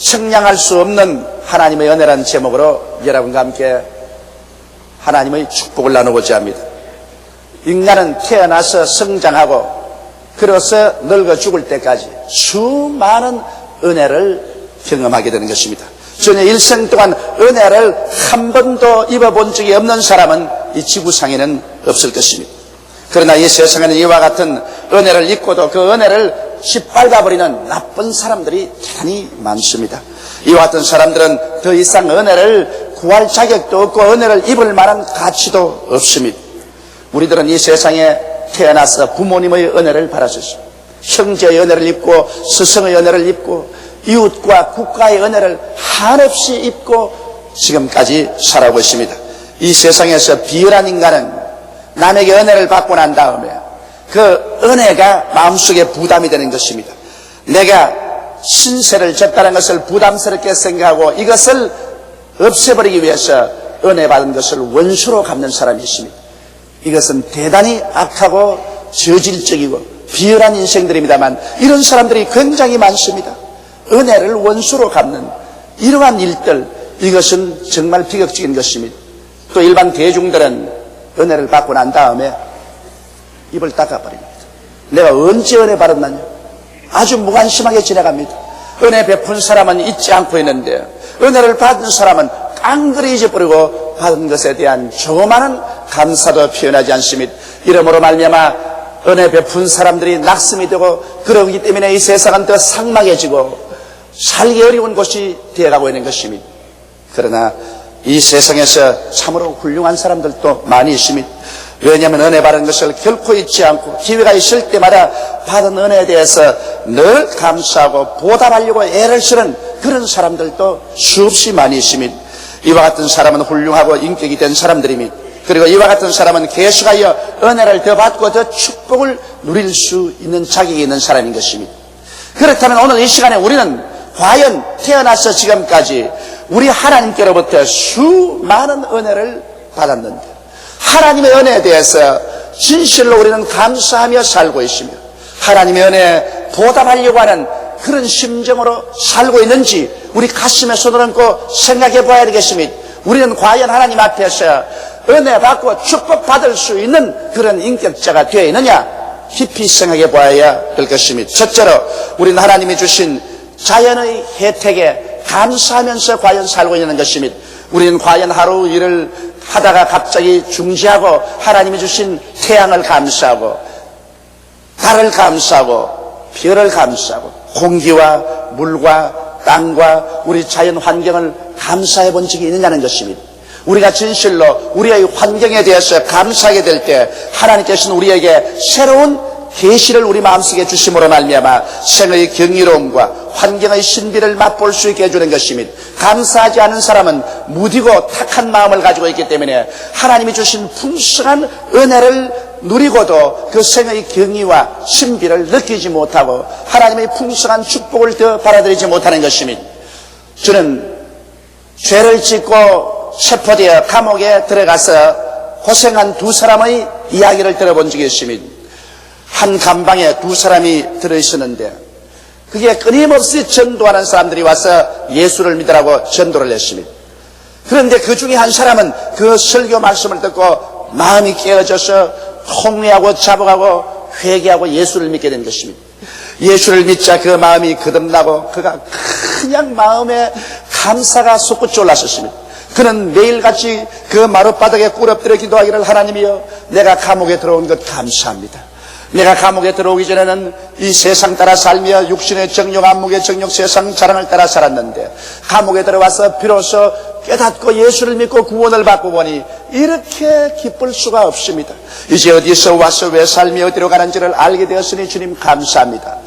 측량할 수 없는 하나님의 은혜라는 제목으로 여러분과 함께 하나님의 축복을 나누고자 합니다. 인간은 태어나서 성장하고 그래서 늙어 죽을 때까지 수많은 은혜를 경험하게 되는 것입니다. 전혀 일생 동안 은혜를 한 번도 입어본 적이 없는 사람은 이 지구상에는 없을 것입니다. 그러나 이 세상에는 이와 같은 은혜를 입고도 그 은혜를 짓밟아버리는 나쁜 사람들이 대단히 많습니다. 이와 같은 사람들은 더 이상 은혜를 구할 자격도 없고 은혜를 입을 만한 가치도 없습니다. 우리들은 이 세상에 태어나서 부모님의 은혜를 받았습니다. 형제의 은혜를 입고 스승의 은혜를 입고 이웃과 국가의 은혜를 한없이 입고 지금까지 살아오고 있습니다. 이 세상에서 비열한 인간은 남에게 은혜를 받고 난 다음에 그 은혜가 마음속에 부담이 되는 것입니다. 내가 신세를 졌다는 것을 부담스럽게 생각하고 이것을 없애버리기 위해서 은혜 받은 것을 원수로 갚는 사람이 있습니다. 이것은 대단히 악하고 저질적이고 비열한 인생들입니다만 이런 사람들이 굉장히 많습니다. 은혜를 원수로 갚는 이러한 일들, 이것은 정말 비극적인 것입니다. 또 일반 대중들은 은혜를 받고 난 다음에 입을 닦아버립니다. 내가 언제 은혜 받았느냐? 아주 무관심하게 지나갑니다. 은혜 베푼 사람은 잊지 않고 있는데 은혜를 받은 사람은 깡그리 잊어버리고 받은 것에 대한 조그마한 감사도 표현하지 않습니다. 이러므로 말미암아 은혜 베푼 사람들이 낙심이 되고 그러기 때문에 이 세상은 더 삭막해지고 살기 어려운 곳이 되어가고 있는 것입니다. 그러나 이 세상에서 참으로 훌륭한 사람들도 많이 있습니다. 왜냐하면 은혜 받은 것을 결코 잊지 않고 기회가 있을 때마다 받은 은혜에 대해서 늘 감사하고 보답하려고 애를 쓰는 그런 사람들도 수없이 많이 있습니다. 이와 같은 사람은 훌륭하고 인격이 된 사람들입니다. 그리고 이와 같은 사람은 계속하여 은혜를 더 받고 더 축복을 누릴 수 있는 자격이 있는 사람인 것입니다. 그렇다면 오늘 이 시간에 우리는 과연 태어나서 지금까지 우리 하나님께로부터 수많은 은혜를 받았는데 하나님의 은혜에 대해서 진실로 우리는 감사하며 살고 있으며 하나님의 은혜에 보답하려고 하는 그런 심정으로 살고 있는지 우리 가슴에 손을 얹고 생각해 봐야 되겠습니다. 우리는 과연 하나님 앞에서 은혜 받고 축복받을 수 있는 그런 인격자가 되어 있느냐 깊이 생각해 봐야 될 것입니다. 첫째로 우리는 하나님이 주신 자연의 혜택에 감사하면서 과연 살고 있는 것입니다. 우리는 과연 하루 일을 하다가 갑자기 중지하고 하나님이 주신 태양을 감사하고 달을 감사하고 별을 감사하고 공기와 물과 땅과 우리 자연 환경을 감사해 본 적이 있느냐는 것입니다. 우리가 진실로 우리의 환경에 대해서 감사하게 될 때 하나님께서는 우리에게 새로운 계시를 우리 마음속에 주심으로 말미암아 생의 경이로움과 환경의 신비를 맛볼 수 있게 해주는 것입니다. 감사하지 않은 사람은 무디고 탁한 마음을 가지고 있기 때문에 하나님이 주신 풍성한 은혜를 누리고도 그 생의 경이와 신비를 느끼지 못하고 하나님의 풍성한 축복을 더 받아들이지 못하는 것입니다. 저는 죄를 짓고 체포되어 감옥에 들어가서 고생한 두 사람의 이야기를 들어본 적이 있습니다. 한 감방에 두 사람이 들어있었는데 그게 끊임없이 전도하는 사람들이 와서 예수를 믿으라고 전도를 했습니다. 그런데 그 중에 한 사람은 그 설교 말씀을 듣고 마음이 깨어져서 통회하고 자복하고 회개하고 예수를 믿게 된 것입니다. 예수를 믿자 그 마음이 거듭나고 그가 그냥 마음에 감사가 솟구쳐 올랐었습니다. 그는 매일같이 그 마룻바닥에 꿇어엎드려 기도하기를 하나님이여 내가 감옥에 들어온 것 감사합니다. 내가 감옥에 들어오기 전에는 이 세상 따라 살며 육신의 정욕, 안목의 정욕, 세상 자랑을 따라 살았는데 감옥에 들어와서 비로소 깨닫고 예수를 믿고 구원을 받고 보니 이렇게 기쁠 수가 없습니다. 이제 어디서 와서 왜 삶이 어디로 가는지를 알게 되었으니 주님 감사합니다.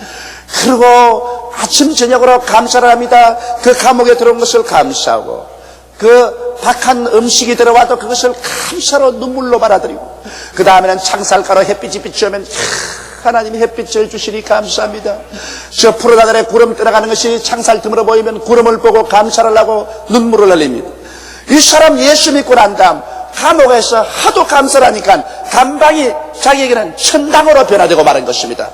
그리고 아침 저녁으로 감사를 합니다. 그 감옥에 들어온 것을 감사하고 그 박한 음식이 들어와도 그것을 감사로 눈물로 받아들이고 그 다음에는 창살가로 햇빛이 비추면 하나님이 햇빛을 주시니 감사합니다. 저 푸른 하늘에 구름 떠나가는 것이 창살 틈으로 보이면 구름을 보고 감사를 하고 눈물을 흘립니다. 이 사람 예수 믿고 난 다음 감옥에서 하도 감사를 하니까 감방이 자기에게는 천당으로 변화되고 마는 것입니다.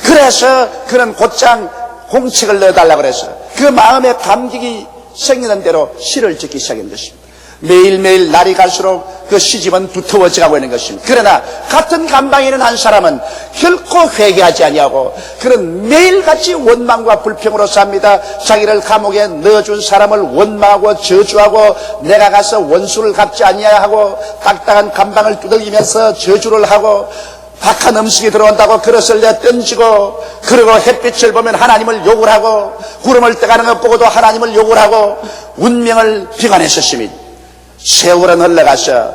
그래서 그는 곧장 공책을 넣어달라고 그래서 그 마음에 감격이 생기는 대로 시를 짓기 시작한 것입니다. 매일매일 날이 갈수록 그 시집은 두터워져 가고 있는 것입니다. 그러나 같은 감방에 있는 한 사람은 결코 회개하지 아니하고 그는 매일같이 원망과 불평으로 삽니다. 자기를 감옥에 넣어준 사람을 원망하고 저주하고 내가 가서 원수를 갚지 아니하고 딱딱한 감방을 두들기면서 저주를 하고 박한 음식이 들어온다고 그릇을 내 던지고, 그리고 햇빛을 보면 하나님을 욕을 하고, 구름을 떠가는 것 보고도 하나님을 욕을 하고 운명을 비관했었습니다. 세월은 흘러가서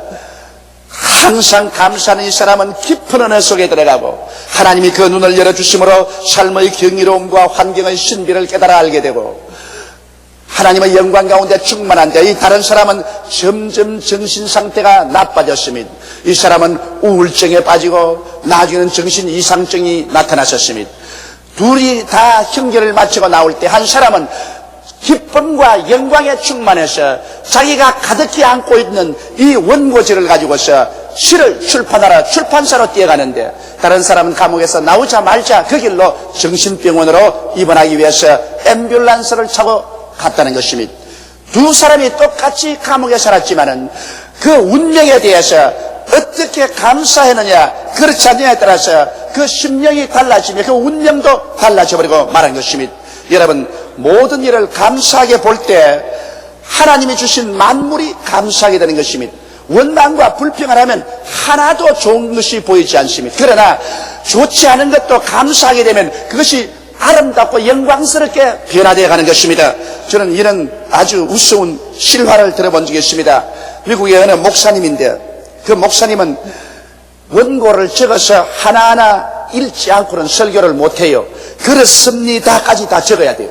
항상 감사하는 이 사람은 깊은 은혜 속에 들어가고 하나님이 그 눈을 열어주심으로 삶의 경이로움과 환경의 신비를 깨달아 알게 되고 하나님의 영광 가운데 충만한데, 이 다른 사람은 점점 정신 상태가 나빠졌습니다. 이 사람은 우울증에 빠지고 나중에는 정신 이상증이 나타났었습니다. 둘이 다 형제를 마치고 나올 때 한 사람은 기쁨과 영광에 충만해서 자기가 가득히 안고 있는 이 원고지를 가지고서 시를 출판하러 출판사로 뛰어가는데, 다른 사람은 감옥에서 나오자마자 그 길로 정신병원으로 입원하기 위해서 앰뷸런스를 타고 갔다는 것입니다. 두 사람이 똑같이 감옥에 살았지만은 그 운명에 대해서 어떻게 감사했느냐, 그렇지 않느냐에 따라서 그 심령이 달라지며 그 운명도 달라져버리고 말한 것입니다. 여러분, 모든 일을 감사하게 볼 때 하나님이 주신 만물이 감사하게 되는 것입니다. 원망과 불평을 하면 하나도 좋은 것이 보이지 않습니다. 그러나 좋지 않은 것도 감사하게 되면 그것이 아름답고 영광스럽게 변화되어 가는 것입니다. 저는 이런 아주 우스운 실화를 들어본 적이 있습니다. 미국의 어느 목사님인데, 그 목사님은 원고를 적어서 하나하나 읽지 않고는 설교를 못해요. 그렇습니다까지 다 적어야 돼요.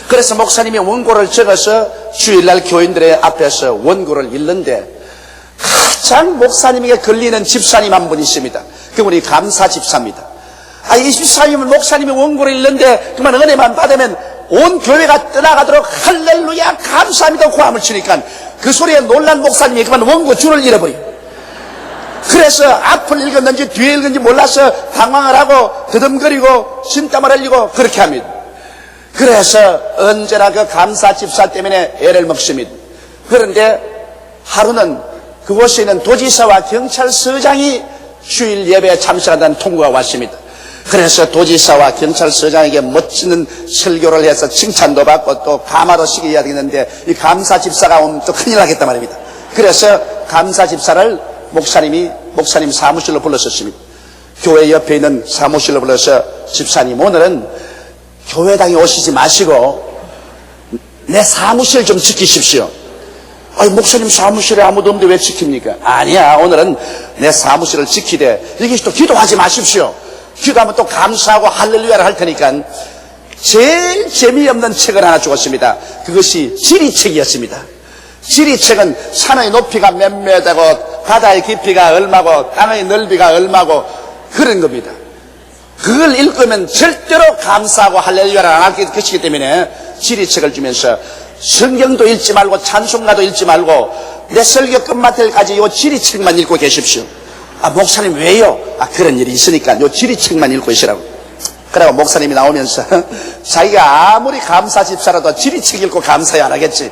그래서 목사님이 원고를 적어서 주일날 교인들의 앞에서 원고를 읽는데 가장 목사님에게 걸리는 집사님 한 분 있습니다. 그분이 감사 집사입니다. 이 집사님은 목사님이 원고를 읽는데 그만 은혜만 받으면 온 교회가 떠나가도록 할렐루야 감사합니다 고함을 치니까 그 소리에 놀란 목사님이 그만 원고 줄을 잃어버려요. 그래서 앞을 읽었는지 뒤에 읽었는지 몰라서 당황을 하고 더듬거리고 진땀을 흘리고 그렇게 합니다. 그래서 언제나 그 감사 집사 때문에 애를 먹습니다. 그런데 하루는 그곳에 있는 도지사와 경찰서장이 주일 예배에 참석한다는 통보가 왔습니다. 그래서 도지사와 경찰서장에게 멋지는 설교를 해서 칭찬도 받고 또 감화도 시켜야 되겠는데, 이 감사 집사가 오면 또 큰일 나겠단 말입니다. 그래서 감사 집사를 목사님 사무실로 불렀었습니다. 교회 옆에 있는 사무실로 불러서, 집사님 오늘은 교회당에 오시지 마시고 내 사무실 좀 지키십시오. 목사님 사무실에 아무도 없는데 왜 지킵니까? 아니야, 오늘은 내 사무실을 지키되 여기 또 기도하지 마십시오. 기도하면 또 감사하고 할렐루야를 할 테니까. 제일 재미없는 책을 하나 주었습니다. 그것이 지리책이었습니다. 지리책은 산의 높이가 몇 메다고 바다의 깊이가 얼마고 땅의 넓이가 얼마고 그런 겁니다. 그걸 읽으면 절대로 감사하고 할렐루야를 안 할 것이기 때문에 지리책을 주면서 성경도 읽지 말고 찬송가도 읽지 말고 내 설교 끝마을까지 이 지리책만 읽고 계십시오. 목사님 왜요? 그런 일이 있으니까 요 지리책만 읽고 있으라고. 그러고 목사님이 나오면서 자기가 아무리 감사 집사라도 지리책 읽고 감사해 안 하겠지.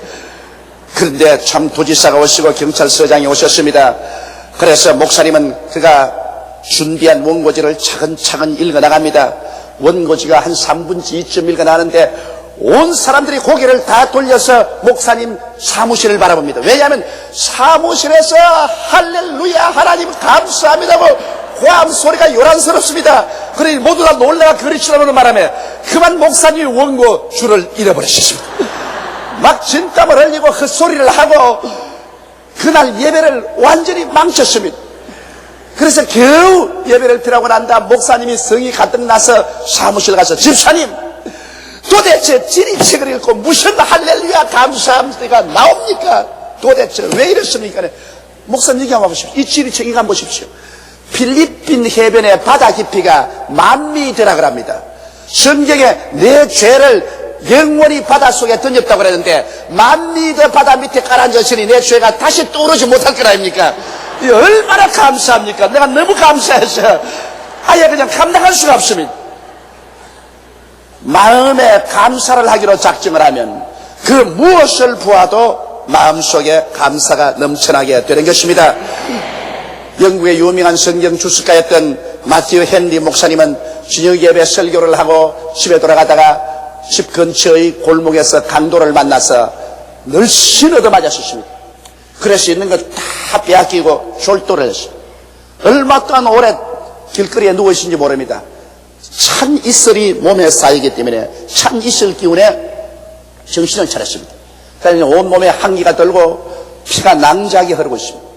그런데 참 도지사가 오시고 경찰서장이 오셨습니다. 그래서 목사님은 그가 준비한 원고지를 차근차근 읽어나갑니다. 원고지가 한 3분지 2쯤 읽어나가는데 온 사람들이 고개를 다 돌려서 목사님 사무실을 바라봅니다. 왜냐하면 사무실에서 할렐루야 하나님 감사합니다고 고함 소리가 요란스럽습니다. 그러니 모두 다 놀라가 그리치라고 말하며 그만 목사님이 원고 줄을 잃어버리셨습니다. 막 진땀을 흘리고 헛소리를 하고 그날 예배를 완전히 망쳤습니다. 그래서 겨우 예배를 드리고 난 다음 목사님이 성이 가득 나서 사무실 가서, 집사님 도대체 지리책을 읽고 무슨 할렐루야 감사합니다가 나옵니까? 도대체 왜 이렇습니까? 목사님 얘기 한번 보십시오. 이 지리책 이거 한번 보십시오. 필리핀 해변의 바다 깊이가 10,000m라고 합니다. 성경에 내 죄를 영원히 바닷속에 던졌다고 그랬는데 10,000m 바다 밑에 가라앉았으니 내 죄가 다시 떠오르지 못할 거 아닙니까? 얼마나 감사합니까? 내가 너무 감사해서 아예 그냥 감당할 수가 없습니다. 마음에 감사를 하기로 작정을 하면 그 무엇을 보아도 마음속에 감사가 넘쳐나게 되는 것입니다. 영국의 유명한 성경 주석가였던 마티오 헨리 목사님은 저녁 예배 설교를 하고 집에 돌아가다가 집 근처의 골목에서 강도를 만나서 늘씬 얻어맞았습니다. 그래서 있는 것 다 빼앗기고 졸도를 했어요. 얼마 동안 오래 길거리에 누워 있는지 모릅니다. 찬 이슬이 몸에 쌓이기 때문에 찬 이슬 기운에 정신을 차렸습니다. 그래서 온몸에 한기가 돌고 피가 낭자하게 흐르고 있습니다.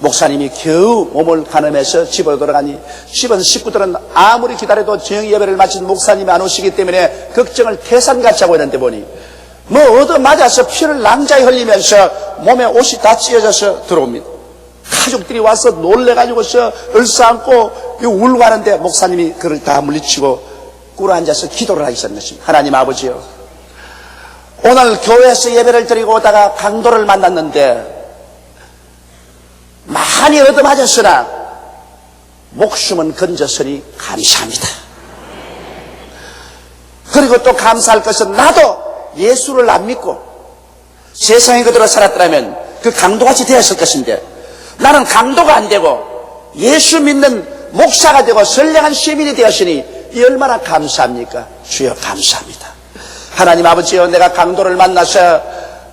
목사님이 겨우 몸을 가늠해서 집으로 돌아가니 집은 식구들은 아무리 기다려도 저녁 예배를 마친 목사님이 안 오시기 때문에 걱정을 태산같이 하고 있는데 보니 얻어맞아서 피를 낭자히 흘리면서 몸에 옷이 다 찢어져서 들어옵니다. 가족들이 와서 놀래가지고서 얼싸안고 울고 하는데 목사님이 그를 다 물리치고 꿇어 앉아서 기도를 하기 시작했습니다. 하나님 아버지요, 오늘 교회에서 예배를 드리고 오다가 강도를 만났는데 많이 얻어맞았으나 목숨은 건졌으니 감사합니다. 그리고 또 감사할 것은 나도 예수를 안 믿고 세상에 그대로 살았더라면 그 강도같이 되었을 것인데 나는 강도가 안 되고 예수 믿는 목사가 되고 선량한 시민이 되었으니 이 얼마나 감사합니까? 주여 감사합니다. 하나님 아버지여, 내가 강도를 만나서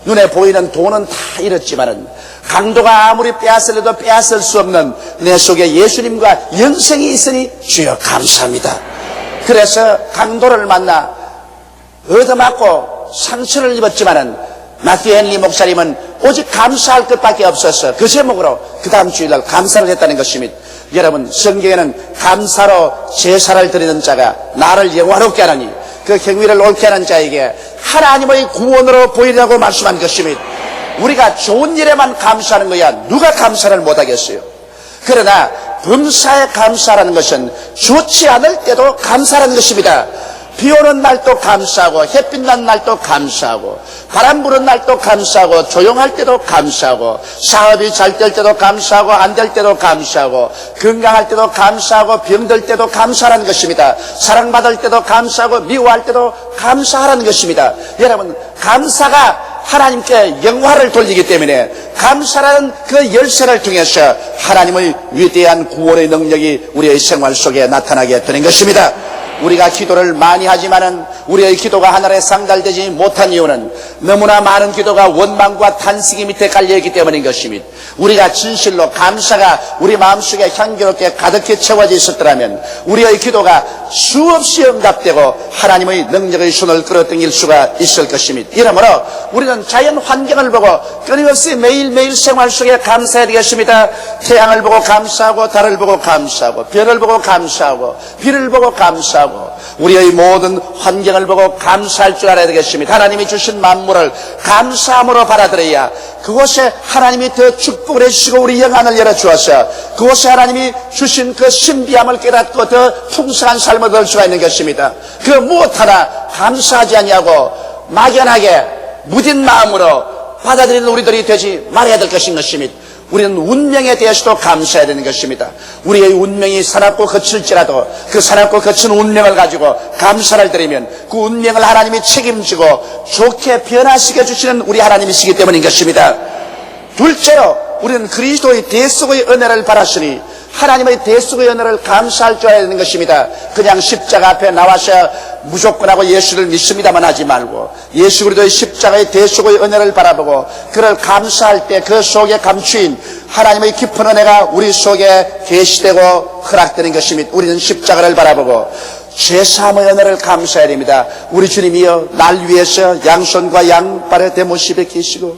눈에 보이는 돈은 다 잃었지만은 강도가 아무리 빼앗으려도 빼앗을 수 없는 내 속에 예수님과 영생이 있으니 주여 감사합니다. 그래서 강도를 만나 얻어맞고 상처를 입었지만은 마티오 헨리 목사님은 오직 감사할 것밖에 없었어. 그 제목으로 그 다음 주일날 감사를 했다는 것입니다. 여러분, 성경에는 감사로 제사를 드리는 자가 나를 영화롭게 하나니 그 행위를 옳게 하는 자에게 하나님의 구원으로 보이라고 말씀한 것입니다. 우리가 좋은 일에만 감사하는 거야 누가 감사를 못하겠어요? 그러나 범사에 감사라는 것은 좋지 않을 때도 감사라는 것입니다. 비 오는 날도 감사하고 햇빛 난 날도 감사하고 바람 부는 날도 감사하고 조용할 때도 감사하고 사업이 잘 될 때도 감사하고 안 될 때도 감사하고 건강할 때도 감사하고 병들 때도 감사하라는 것입니다. 사랑받을 때도 감사하고 미워할 때도 감사하라는 것입니다. 여러분, 감사가 하나님께 영화를 돌리기 때문에 감사라는 그 열쇠를 통해서 하나님의 위대한 구원의 능력이 우리의 생활 속에 나타나게 되는 것입니다. 우리가 기도를 많이 하지만은 우리의 기도가 하늘에 상달되지 못한 이유는 너무나 많은 기도가 원망과 탄식이 밑에 깔려있기 때문인 것입니다. 우리가 진실로 감사가 우리 마음속에 향기롭게 가득히 채워져 있었더라면 우리의 기도가 수없이 응답되고 하나님의 능력의 손을 끌어당길 수가 있을 것입니다. 이러므로 우리는 자연 환경을 보고 끊임없이 매일매일 생활 속에 감사해야 되겠습니다. 태양을 보고 감사하고 달을 보고 감사하고 별을 보고 감사하고 비를 보고 감사하고 우리의 모든 환경을 보고 감사할 줄 알아야 되겠습니다. 하나님이 주신 만물을 감사함으로 받아들여야 그곳에 하나님이 더 축복을 해주시고 우리 영안을 열어주어서 그곳에 하나님이 주신 그 신비함을 깨닫고 더 풍성한 삶을 얻을 수가 있는 것입니다. 그 무엇 하나 감사하지 아니하고 막연하게 무딘 마음으로 받아들이는 우리들이 되지 말아야 될 것인 것입니다. 우리는 운명에 대해서도 감사해야 되는 것입니다. 우리의 운명이 사납고 거칠지라도 그 사납고 거친 운명을 가지고 감사를 드리면 그 운명을 하나님이 책임지고 좋게 변화시켜 주시는 우리 하나님이시기 때문인 것입니다. 둘째로 우리는 그리스도의 대속의 은혜를 받았으니 하나님의 대속의 은혜를 감사할 줄 알아야 되는 것입니다. 그냥 십자가 앞에 나와서 무조건하고 예수를 믿습니다만 하지 말고 예수 그리스도의 십자가의 대속의 은혜를 바라보고 그를 감사할 때 그 속에 감추인 하나님의 깊은 은혜가 우리 속에 계시되고 허락되는 것입니다. 우리는 십자가를 바라보고 죄사함의 은혜를 감사해야 됩니다. 우리 주님이여, 날 위해서 양손과 양발에 대못이 베끼시고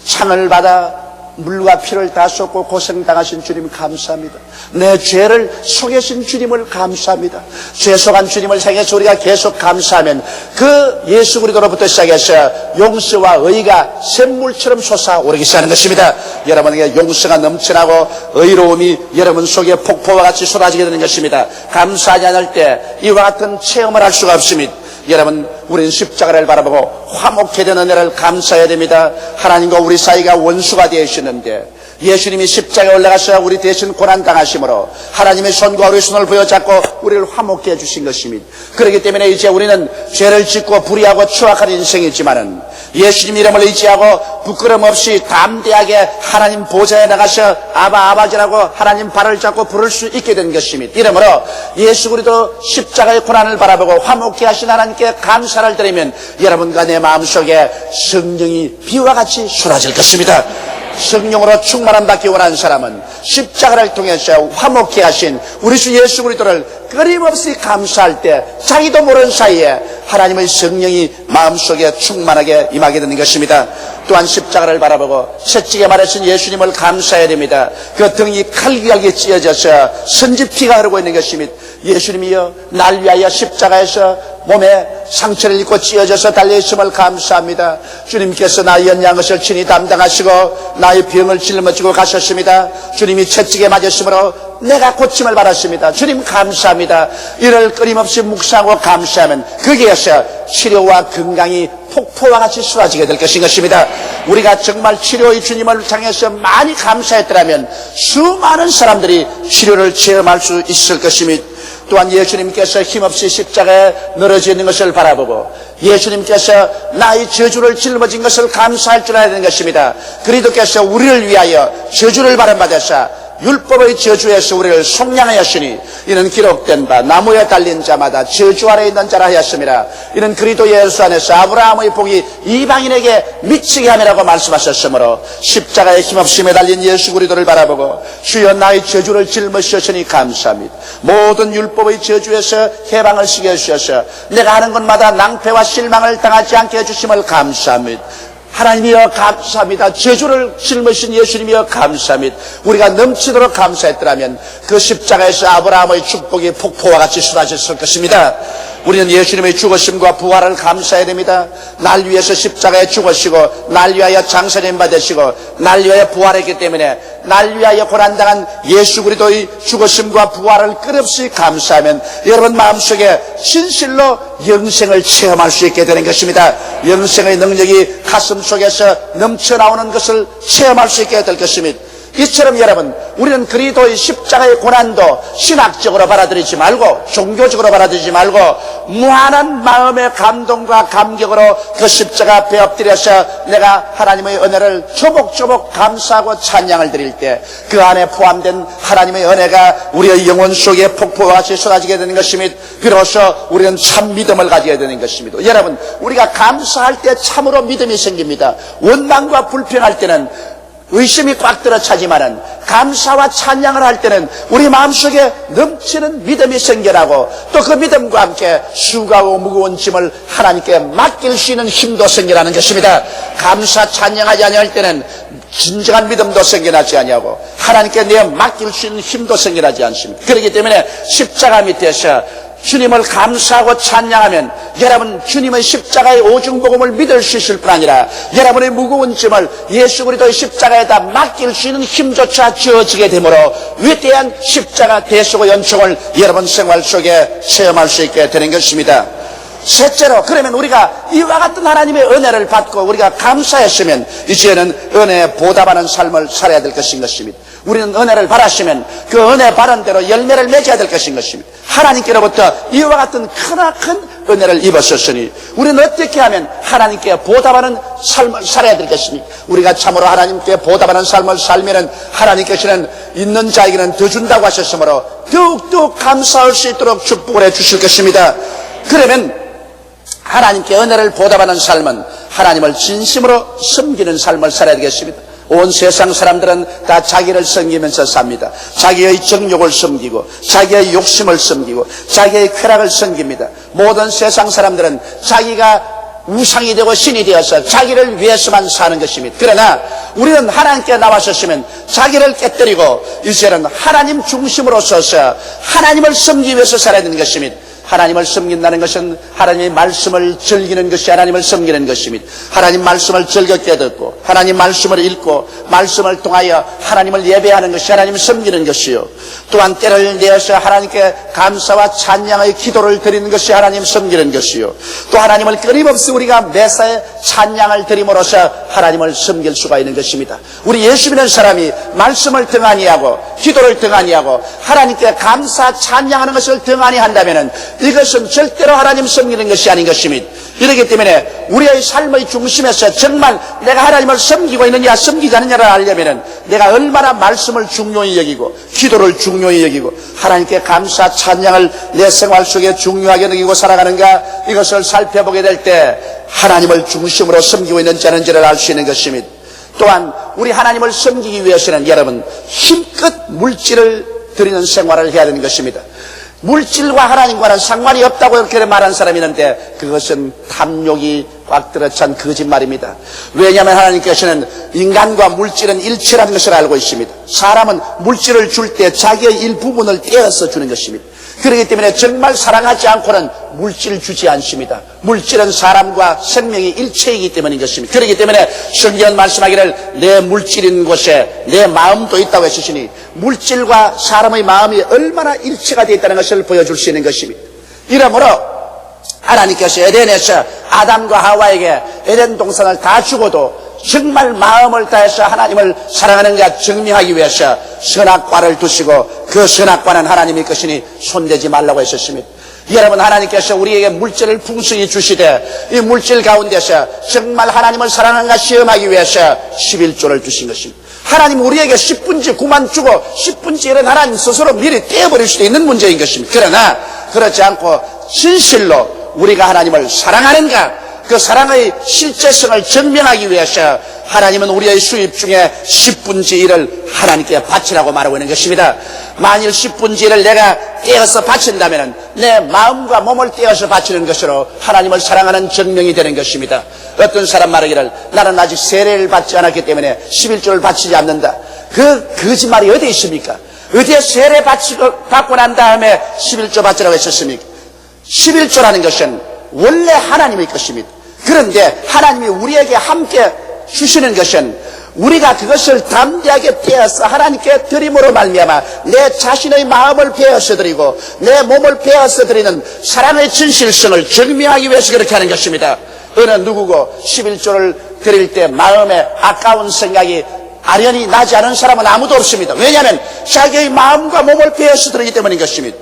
창을 받아 물과 피를 다 쏟고 고생당하신 주님 감사합니다. 내 죄를 속이신 주님을 감사합니다. 죄 속한 주님을 향해서 우리가 계속 감사하면 그 예수 그리스도로부터 시작해서 용서와 의가 샘물처럼 솟아오르기 시작하는 것입니다. 여러분에게 용서가 넘쳐나고 의로움이 여러분 속에 폭포와 같이 쏟아지게 되는 것입니다. 감사하지 않을 때 이와 같은 체험을 할 수가 없습니다. 여러분, 우리는 십자가를 바라보고 화목해 되는 은혜를 감사해야 됩니다. 하나님과 우리 사이가 원수가 되어 있었는데 예수님이 십자가에 올라가셔 우리 대신 고난당하심으로 하나님의 손과 우리 손을 부여잡고 우리를 화목케 해주신 것입니다. 그렇기 때문에 이제 우리는 죄를 짓고 불의하고 추악한 인생이지만은 예수님 이름을 의지하고 부끄럼 없이 담대하게 하나님 보좌에 나가셔 아버지라고 하나님 발을 잡고 부를 수 있게 된 것입니다. 이러므로 예수 그리스도 십자가의 고난을 바라보고 화목케 하신 하나님께 감사를 드리면 여러분과 내 마음속에 성령이 비와 같이 쏟아질 것입니다. 성령으로 충만함 받기 원하는 사람은 십자가를 통해서 화목케 하신 우리 주 예수 그리스도를 끊임없이 감사할 때 자기도 모르는 사이에 하나님의 성령이 마음속에 충만하게 임하게 되는 것입니다. 또한 십자가를 바라보고 채찍에 말하신 예수님을 감사해야 됩니다. 그 등이 칼기하게 찢어져서 선지피가 흐르고 있는 것입니다. 예수님이여 날 위하여 십자가에서 몸에 상처를 입고 찢어져서 달려있음을 감사합니다. 주님께서 나의 연약한 것을 친히 담당하시고 나의 병을 짊어지고 가셨습니다. 주님이 채찍에 맞으심으로 내가 고침을 받았습니다. 주님 감사합니다. 이를 끊임없이 묵상하고 감사하면 거기에서 치료와 건강이 폭포와 같이 쏟아지게 될 것입니다. 우리가 정말 치료의 주님을 향해서 많이 감사했더라면 수많은 사람들이 치료를 체험할 수 있을 것입니다. 또한 예수님께서 힘없이 십자가에 늘어져 있는 것을 바라보고 예수님께서 나의 저주를 짊어진 것을 감사할 줄 알아야 되는 것입니다. 그리스도께서 우리를 위하여 저주를 받으사 율법의 저주에서 우리를 속량하였으니 이는 기록된 바 나무에 달린 자마다 저주 아래 있는 자라 하였습니다. 이는 그리스도 예수 안에서 아브라함의 복이 이방인에게 미치게 함이라고 말씀하셨으므로 십자가에 힘없이 매달린 예수 그리스도를 바라보고 주여 나의 저주를 짊어지셨으니 감사합니다. 모든 율법의 저주에서 해방을 시켜 주셔서 내가 하는 것마다 낭패와 실망을 당하지 않게 해주심을 감사합니다. 하나님이여 감사합니다. 저주를 짊으신 예수님이여 감사합니다. 우리가 넘치도록 감사했더라면 그 십자가에서 아브라함의 축복이 폭포와 같이 쏟아졌을 것입니다. 우리는 예수님의 죽으심과 부활을 감사해야 됩니다. 날 위해서 십자가에 죽으시고 날 위하여 장사님 받으시고 날 위하여 부활했기 때문에 날 위하여 고난당한 예수 그리스도의 죽으심과 부활을 끝없이 감사하면 여러분 마음속에 진실로 영생을 체험할 수 있게 되는 것입니다. 영생의 능력이 가슴 속에서 넘쳐나오는 것을 체험할 수 있게 될 것입니다. 이처럼 여러분 우리는 그리스도의 십자가의 고난도 신학적으로 받아들이지 말고 종교적으로 받아들이지 말고 무한한 마음의 감동과 감격으로 그 십자가 앞에 엎드려서 내가 하나님의 은혜를 조목조목 감사하고 찬양을 드릴 때 그 안에 포함된 하나님의 은혜가 우리의 영혼 속에 폭포와 같이 쏟아지게 되는 것입니다. 비로소 우리는 참 믿음을 가지게 되는 것입니다. 여러분 우리가 감사할 때 참으로 믿음이 생깁니다. 원망과 불평할 때는 의심이 꽉 들어 차지만은 감사와 찬양을 할 때는 우리 마음속에 넘치는 믿음이 생겨나고 또 그 믿음과 함께 수고하고 무거운 짐을 하나님께 맡길 수 있는 힘도 생겨나는 것입니다. 감사 찬양하지 아니할 때는 진정한 믿음도 생겨나지 아니하고 하나님께 내 맡길 수 있는 힘도 생겨나지 않습니다. 그렇기 때문에 십자가 밑에서 주님을 감사하고 찬양하면 여러분 주님의 십자가의 오중복음을 믿을 수 있을 뿐 아니라 여러분의 무거운 짐을 예수 그리스도의 십자가에다 맡길 수 있는 힘조차 주어지게 되므로 위대한 십자가 대속의 연총을 여러분 생활 속에 체험할 수 있게 되는 것입니다. 셋째로 그러면 우리가 이와 같은 하나님의 은혜를 받고 우리가 감사했으면 이제는 은혜에 보답하는 삶을 살아야 될 것인 것입니다. 우리는 은혜를 받았으면 그 은혜 받은 대로 열매를 맺어야 될 것인 것입니다. 하나님께로부터 이와 같은 크나큰 은혜를 입었었으니 우리는 어떻게 하면 하나님께 보답하는 삶을 살아야 될 것입니까? 우리가 참으로 하나님께 보답하는 삶을 살면은 하나님께서는 있는 자에게는 더 준다고 하셨으므로 더욱더 감사할 수 있도록 축복을 해 주실 것입니다. 그러면 하나님께 은혜를 보답하는 삶은 하나님을 진심으로 섬기는 삶을 살아야 되겠습니다. 온 세상 사람들은 다 자기를 섬기면서 삽니다. 자기의 정욕을 섬기고 자기의 욕심을 섬기고 자기의 쾌락을 섬깁니다. 모든 세상 사람들은 자기가 우상이 되고 신이 되어서 자기를 위해서만 사는 것입니다. 그러나 우리는 하나님께 나왔었으면 자기를 깨뜨리고 이제는 하나님 중심으로 서서 하나님을 섬기기 위해서 살아야 되는 것입니다. 하나님을 섬긴다는 것은 하나님의 말씀을 즐기는 것이 하나님을 섬기는 것입니다. 하나님 말씀을 즐겁게 듣고 하나님 말씀을 읽고 말씀을 통하여 하나님을 예배하는 것이 하나님을 섬기는 것이요. 또한 때를 내어서 하나님께 감사와 찬양의 기도를 드리는 것이 하나님 섬기는 것이요. 또 하나님을 끊임없이 우리가 매사에 찬양을 드림으로써 하나님을 섬길 수가 있는 것입니다. 우리 예수 믿는 사람이 말씀을 등한히 하고 기도를 등한히 하고 하나님께 감사 찬양하는 것을 등한히 한다면 이것은 절대로 하나님 섬기는 것이 아닌 것입니다. 이렇기 때문에 우리의 삶의 중심에서 정말 내가 하나님을 섬기고 있느냐 섬기지 않느냐를 알려면 내가 얼마나 말씀을 중요히 여기고 기도를 중요히 여기고 하나님께 감사 찬양을 내 생활 속에 중요하게 여기고 살아가는가, 이것을 살펴보게 될 때 하나님을 중심으로 섬기고 있는지 아닌지를 알 수 있는 것입니다. 또한 우리 하나님을 섬기기 위해서는 여러분 힘껏 물질을 드리는 생활을 해야 되는 것입니다. 물질과 하나님과는 상관이 없다고 이렇게 말하는 사람이 있는데 그것은 탐욕이 꽉 들어찬 거짓말입니다. 왜냐하면 하나님께서는 인간과 물질은 일체라는 것을 알고 있습니다. 사람은 물질을 줄 때 자기의 일부분을 떼어서 주는 것입니다. 그렇기 때문에 정말 사랑하지 않고는 물질을 주지 않습니다. 물질은 사람과 생명이 일체이기 때문인 것입니다. 그렇기 때문에 성경은 말씀하기를 내 물질인 곳에 내 마음도 있다고 했으시니 물질과 사람의 마음이 얼마나 일체가 되어 있다는 것을 보여줄 수 있는 것입니다. 이러므로 하나님께서 에덴에서 아담과 하와에게 에덴 동산을 다 주고도 정말 마음을 다해서 하나님을 사랑하는가 증명하기 위해서 선악과를 두시고 그 선악과는 하나님의 것이니 손대지 말라고 했었습니다. 여러분, 하나님께서 우리에게 물질을 풍성히 주시되 이 물질 가운데서 정말 하나님을 사랑하는가 시험하기 위해서 11조를 주신 것입니다. 하나님 우리에게 10분지 9만 주고 10분지 1은 하나님 스스로 미리 떼어버릴 수도 있는 문제인 것입니다. 그러나 그렇지 않고 진실로 우리가 하나님을 사랑하는가, 그 사랑의 실제성을 증명하기 위해서 하나님은 우리의 수입 중에 10분지 1을 하나님께 바치라고 말하고 있는 것입니다. 만일 10분지 1을 내가 떼어서 바친다면 내 마음과 몸을 떼어서 바치는 것으로 하나님을 사랑하는 증명이 되는 것입니다. 어떤 사람 말하기를 나는 아직 세례를 받지 않았기 때문에 11조를 바치지 않는다. 그 거짓말이 어디 있습니까? 어디에 세례 받고 난 다음에 11조 바치라고 했었습니까? 11조라는 것은 원래 하나님의 것입니다. 그런데 하나님이 우리에게 함께 주시는 것은 우리가 그것을 담대하게 떼어서 하나님께 드림으로 말미암아 내 자신의 마음을 베어서 드리고 내 몸을 베어서 드리는 사랑의 진실성을 증명하기 위해서 그렇게 하는 것입니다. 어느 누구고 11조를 드릴 때 마음에 아까운 생각이 아련히 나지 않은 사람은 아무도 없습니다. 왜냐하면 자기의 마음과 몸을 베어서 드리기 때문인 것입니다.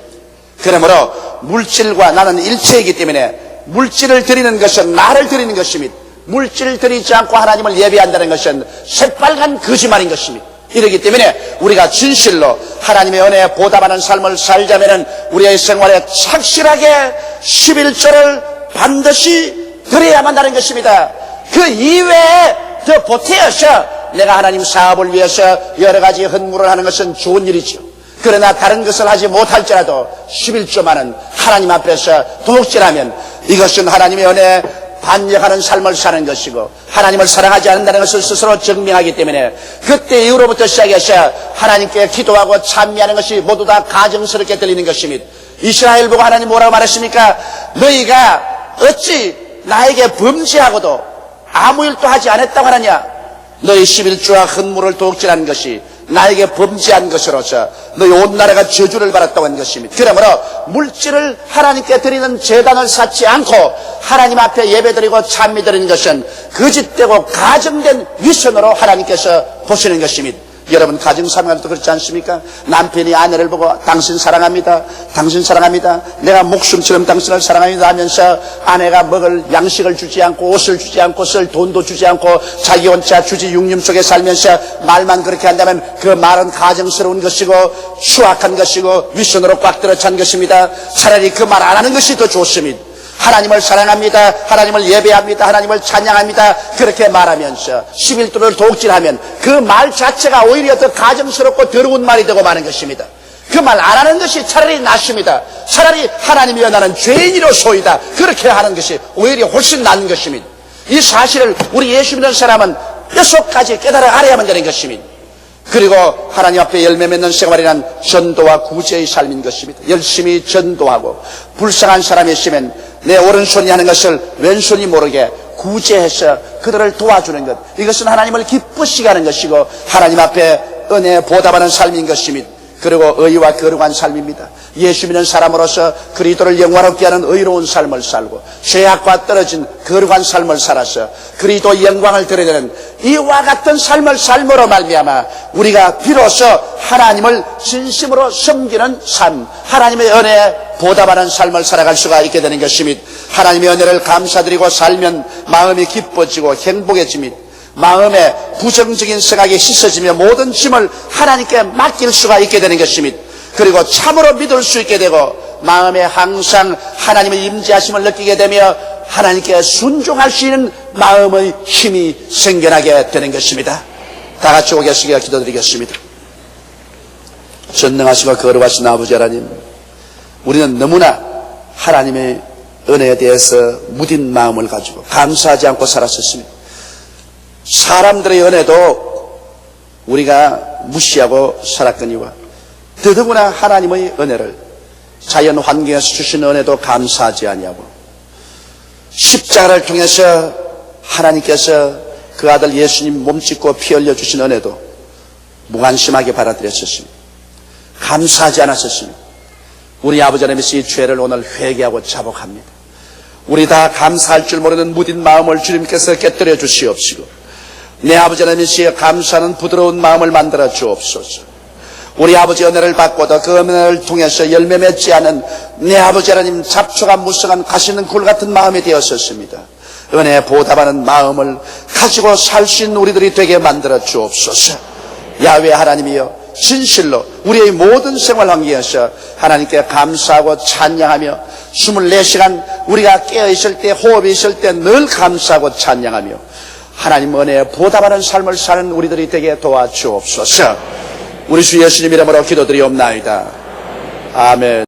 그러므로 물질과 나는 일체이기 때문에 물질을 드리는 것은 나를 드리는 것입니다. 물질을 드리지 않고 하나님을 예배한다는 것은 새빨간 거짓말인 것입니다. 이렇기 때문에 우리가 진실로 하나님의 은혜에 보답하는 삶을 살자면 우리의 생활에 착실하게 11조를 반드시 드려야만 하는 것입니다. 그 이외에 더 보태어서 내가 하나님 사업을 위해서 여러 가지 헌물을 하는 것은 좋은 일이죠. 그러나 다른 것을 하지 못할지라도 11조만은 하나님 앞에서 도둑질하면 이것은 하나님의 은혜에 반역하는 삶을 사는 것이고 하나님을 사랑하지 않는다는 것을 스스로 증명하기 때문에 그때 이후로부터 시작해서 하나님께 기도하고 찬미하는 것이 모두 다 가정스럽게 들리는 것입니다. 이스라엘 보고 하나님 뭐라고 말했습니까? 너희가 어찌 나에게 범죄하고도 아무 일도 하지 않았다고 하느냐? 너희 11조와 헌물을 도둑질하는 것이 나에게 범죄한 것으로서 너희 온 나라가 저주를 받았다고 한 것입니다. 그러므로 물질을 하나님께 드리는 제단을 쌓지 않고 하나님 앞에 예배드리고 찬미드리는 것은 거짓되고 가정된 위선으로 하나님께서 보시는 것입니다. 여러분 가정 생활도 그렇지 않습니까? 남편이 아내를 보고 당신 사랑합니다. 당신 사랑합니다. 내가 목숨처럼 당신을 사랑합니다 하면서 아내가 먹을 양식을 주지 않고 옷을 주지 않고 쓸 돈도 주지 않고 자기 혼자 주지 육림 속에 살면서 말만 그렇게 한다면 그 말은 가정스러운 것이고 추악한 것이고 위선으로 꽉 들어찬 것입니다. 차라리 그 말 안 하는 것이 더 좋습니다. 하나님을 사랑합니다. 하나님을 예배합니다. 하나님을 찬양합니다. 그렇게 말하면서 11조를 도둑질하면 그 말 자체가 오히려 더 가정스럽고 더러운 말이 되고 마는 것입니다. 그 말 안 하는 것이 차라리 낫습니다. 차라리 하나님이여 나는 죄인이로소이다. 그렇게 하는 것이 오히려 훨씬 낫는 것입니다. 이 사실을 우리 예수 믿는 사람은 뼛속까지 깨달아 알아야만 되는 것입니다. 그리고 하나님 앞에 열매 맺는 생활이란 전도와 구제의 삶인 것입니다. 열심히 전도하고 불쌍한 사람이 있으면 내 오른손이 하는 것을 왼손이 모르게 구제해서 그들을 도와주는 것, 이것은 하나님을 기쁘시게 하는 것이고 하나님 앞에 은혜에 보답하는 삶인 것입니다. 그리고 의와 거룩한 삶입니다. 예수 믿는 사람으로서 그리스도를 영광롭게 하는 의로운 삶을 살고 죄악과 떨어진 거룩한 삶을 살아서 그리스도의 영광을 드러내는 이와 같은 삶을 삶으로 말미암아 우리가 비로소 하나님을 진심으로 섬기는 삶, 하나님의 은혜에 보답하는 삶을 살아갈 수가 있게 되는 것입니다. 하나님의 은혜를 감사드리고 살면 마음이 기뻐지고 행복해집니다. 마음의 부정적인 생각이 씻어지며 모든 짐을 하나님께 맡길 수가 있게 되는 것입니다. 그리고 참으로 믿을 수 있게 되고 마음에 항상 하나님의 임재하심을 느끼게 되며 하나님께 순종할 수 있는 마음의 힘이 생겨나게 되는 것입니다. 다 같이 오겠으기를 기도드리겠습니다. 전능하시고 거룩하신 아버지 하나님, 우리는 너무나 하나님의 은혜에 대해서 무딘 마음을 가지고 감사하지 않고 살았었습니다. 사람들의 은혜도 우리가 무시하고 살았거니와 더더구나 하나님의 은혜를 자연 환경에서 주신 은혜도 감사하지 아니하고 십자가를 통해서 하나님께서 그 아들 예수님 몸짓고 피 흘려 주신 은혜도 무관심하게 받아들였었습니다. 감사하지 않았었습니다. 우리 아버지 하나님께서 이 죄를 오늘 회개하고 자복합니다. 우리 다 감사할 줄 모르는 무딘 마음을 주님께서 깨뜨려 주시옵시고 내 아버지 하나님께서 감사하는 부드러운 마음을 만들어 주옵소서. 우리 아버지 은혜를 받고도 그 은혜를 통해서 열매 맺지 않은 내 아버지 하나님 잡초가 무성한 가시는 굴 같은 마음이 되었었습니다. 은혜에 보답하는 마음을 가지고 살 수 있는 우리들이 되게 만들어 주옵소서. 야훼 하나님이여, 진실로 우리의 모든 생활 환경에서 하나님께 감사하고 찬양하며 24시간 우리가 깨어있을 때, 호흡이 있을 때 늘 감사하고 찬양하며 하나님 은혜에 보답하는 삶을 사는 우리들이 되게 도와주옵소서. 우리 주 예수님 이름으로 기도드리옵나이다. 아멘.